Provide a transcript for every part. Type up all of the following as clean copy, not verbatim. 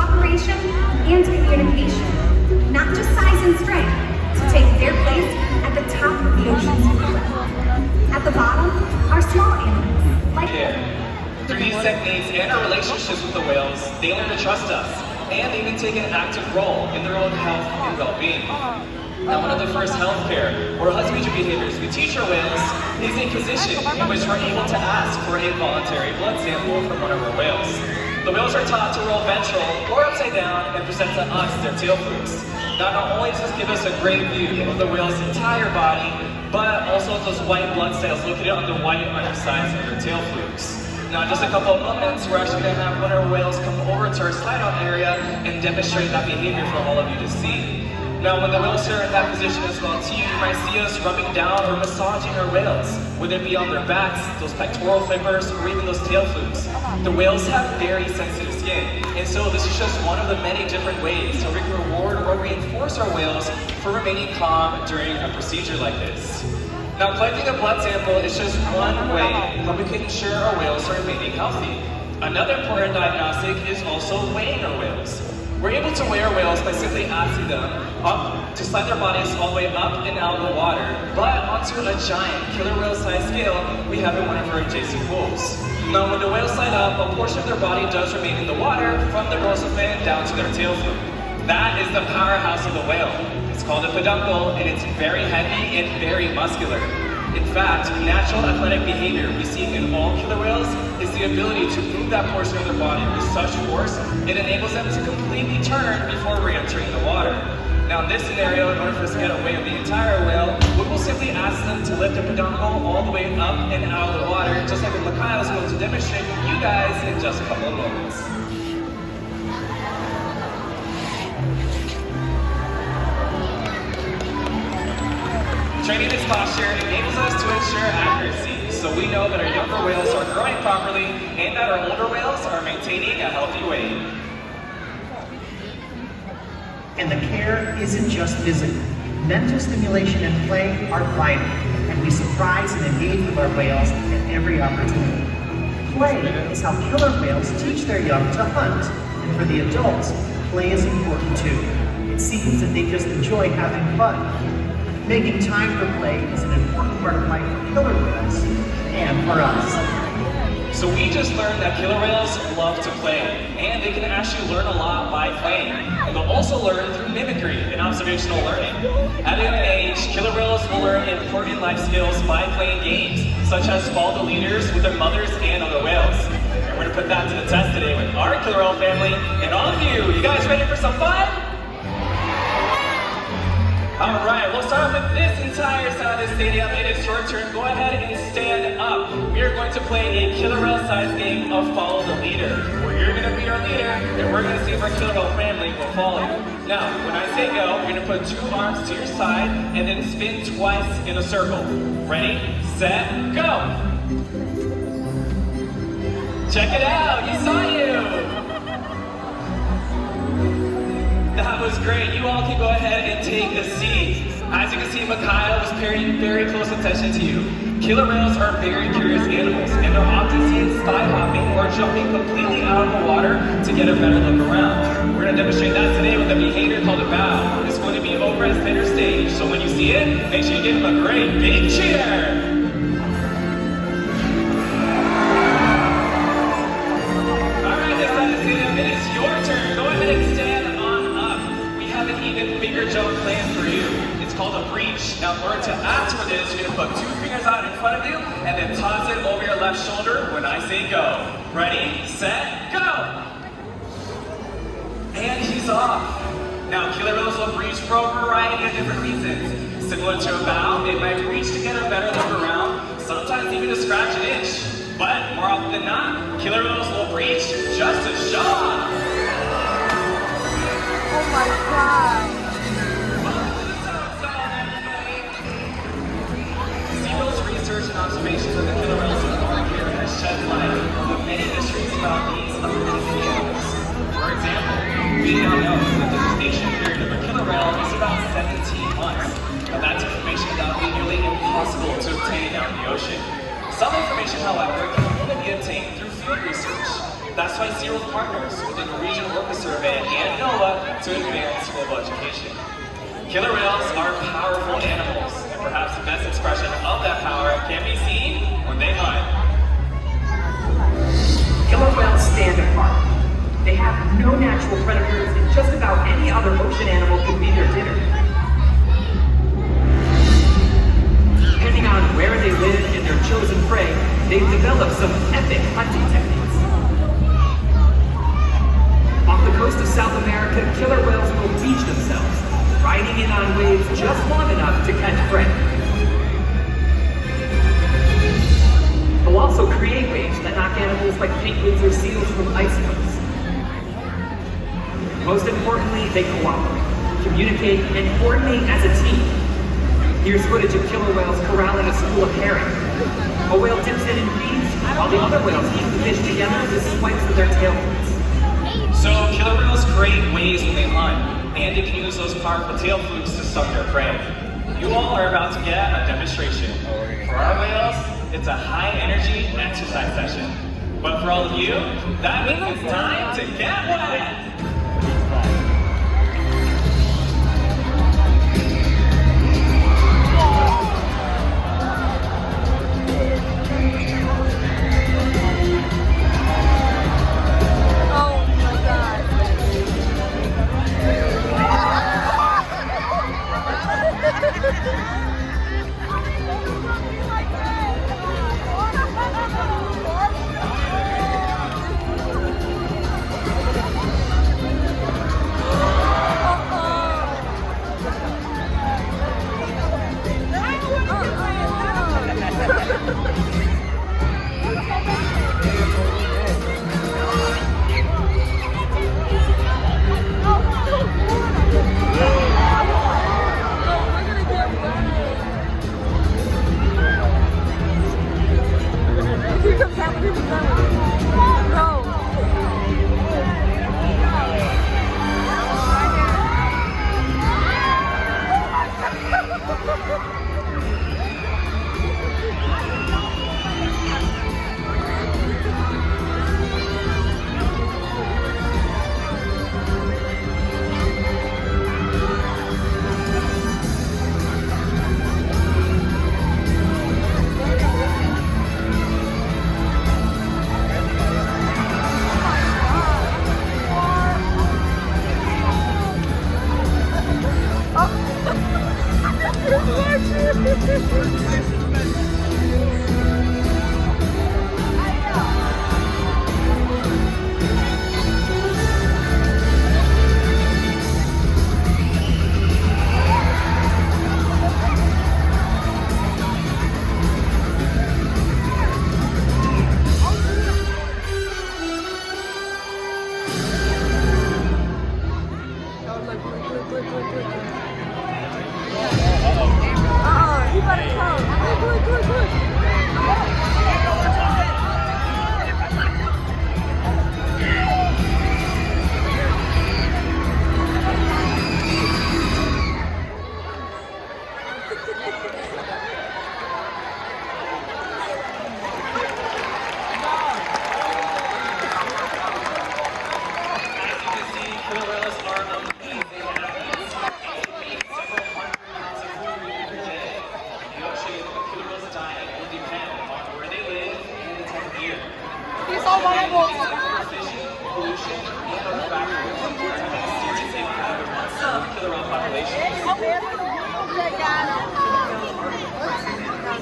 cooperation, and communication, not just size and strength, to take their place at the top of the ocean's floor. At the bottom are small animals, like through these techniques and our relationships with the whales, they learn to trust us, and they even take an active role in their own health and well-being. Now, one of the first healthcare or husbandry behaviors we teach our whales is a position in which we're able to ask for a voluntary blood sample from one of our whales. The whales are taught to roll ventral or upside down and present to us their tail flukes. Now, not only does this give us a great view of the whale's entire body, but also those white blood cells located on the white undersides of their tail flukes. Now, in just a couple of moments, we're actually going to have one of our whales come over to our slide-on area and demonstrate that behavior for all of you to see. Now, when the whales are in that position as well too, you might see us rubbing down or massaging our whales, whether it be on their backs, those pectoral flippers, or even those tail flukes. The whales have very sensitive skin, and so this is just one of the many different ways how we can reward or reinforce our whales for remaining calm during a procedure like this. Now, collecting a blood sample is just one way how we can ensure our whales are remaining healthy. Another important diagnostic is also weighing our whales. We're able to weigh our whales by simply asking them to slide their bodies all the way up and out of the water, but onto a giant killer whale size scale we have in one of our adjacent pools. Now, when the whales slide up, a portion of their body does remain in the water from their dorsal fin down to their tail fluke. That is the powerhouse of the whale. It's called a peduncle, and it's very heavy and very muscular. In fact, natural athletic behavior we see in all killer whales is the ability to move that portion of their body with such force it enables them to completely turn before re-entering the water. Now, in this scenario, in order for us to get away with the entire whale, we will simply ask them to lift the peduncle all the way up and out of the water, just like what Mikhail is going to demonstrate with you guys in just a couple of moments. Training this posture enables us to ensure accuracy, so we know that our younger whales are growing properly and that our older whales are maintaining a healthy weight. And the care isn't just physical. Mental stimulation and play are vital, and we surprise and engage with our whales at every opportunity. Play is how killer whales teach their young to hunt, and for the adults, play is important too. It seems that they just enjoy having fun. Making time for play is an important part of life for killer whales and for us. So we just learned that killer whales love to play, and they can actually learn a lot by playing. And they'll also learn through mimicry and observational learning. At a young age, killer whales will learn important life skills by playing games, such as follow the leaders with their mothers and other whales. And we're gonna put that to the test today with our killer whale family and all of you. You guys ready for some fun? All right, we'll start with this entire side of the stadium. It is your turn. Go ahead and stand up. We are going to play a killer whale-sized game of follow the leader, where you're going to be our leader, and we're going to see if our killer whale family will follow you. Now, when I say go, you're going to put 2 arms to your side and then spin twice in a circle. Ready, set, go. Check it out. You saw you. That was great. You all can go ahead and take a seat. As you can see, Mikhail was paying very close attention to you. Killer whales are very curious animals, and they're often seen sky hopping or jumping completely out of the water to get a better look around. We're going to demonstrate that today with a behavior called a bow. It's going to be over at center stage, so when you see it, make sure you give them a great big cheer. Alright, this side of the stadium, it is your turn. Go ahead and stand an even bigger jump planned for you. It's called a breach. Now, in order to act for this, you're going to put 2 fingers out in front of you and then toss it over your left shoulder when I say go. Ready, set, go! And he's off. Now, killer whales will breach for a variety of different reasons. Similar to a bow, they might breach to get a better look around, sometimes even to scratch an itch. But more often than not, killer whales will breach just to show off. Oh my God! SeaWorld's research and observations of the killer whales in Orca here has shed light on many mysteries about these amazing animals. For example, we now know that the gestation period of a killer whale is about 17 months. Now that's information that would be nearly impossible to obtain out in the ocean. Some information, however, can only be obtained through field research. That's why SeaWorld partners with the Norwegian Orca Survey and NOAA to advance global education. Killer whales are powerful animals, and perhaps the best expression of that power can be seen when they hunt. Killer whales stand apart. They have no natural predators, and just about any other ocean animal could be their dinner. Depending on where they live and their chosen prey, they've developed some epic hunting techniques. Off the coast of South America, killer whales will teach themselves, riding in on waves just long enough to catch prey. They'll also create waves that knock animals like penguins or seals from ice coasts. Most importantly, they cooperate, communicate, and coordinate as a team. Here's footage of killer whales corralling a school of herring. A whale dips in and feeds, while the other whales eat the fish together with swipes of their tail fins. So killer whales create waves when they hunt, and they can use those powerful tail flukes to suck their prey. You all are about to get a demonstration. For our whales, it's a high-energy exercise session. But for all of you, that means it's time to get wet!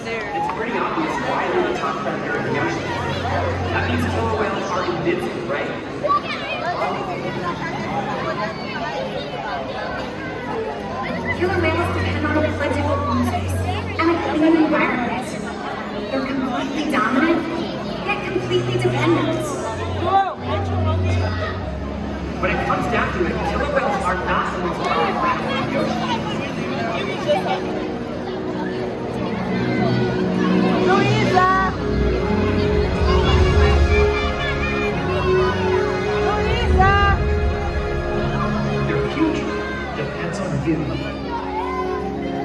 It's pretty obvious why they're the top predator in the ocean. That means killer whales are invincible, right? Killer whales depend on a plentiful food source and a clean environment. They're completely dominant, yet completely dependent. When it comes down to it, killer whales are not the most powerful animals in the ocean.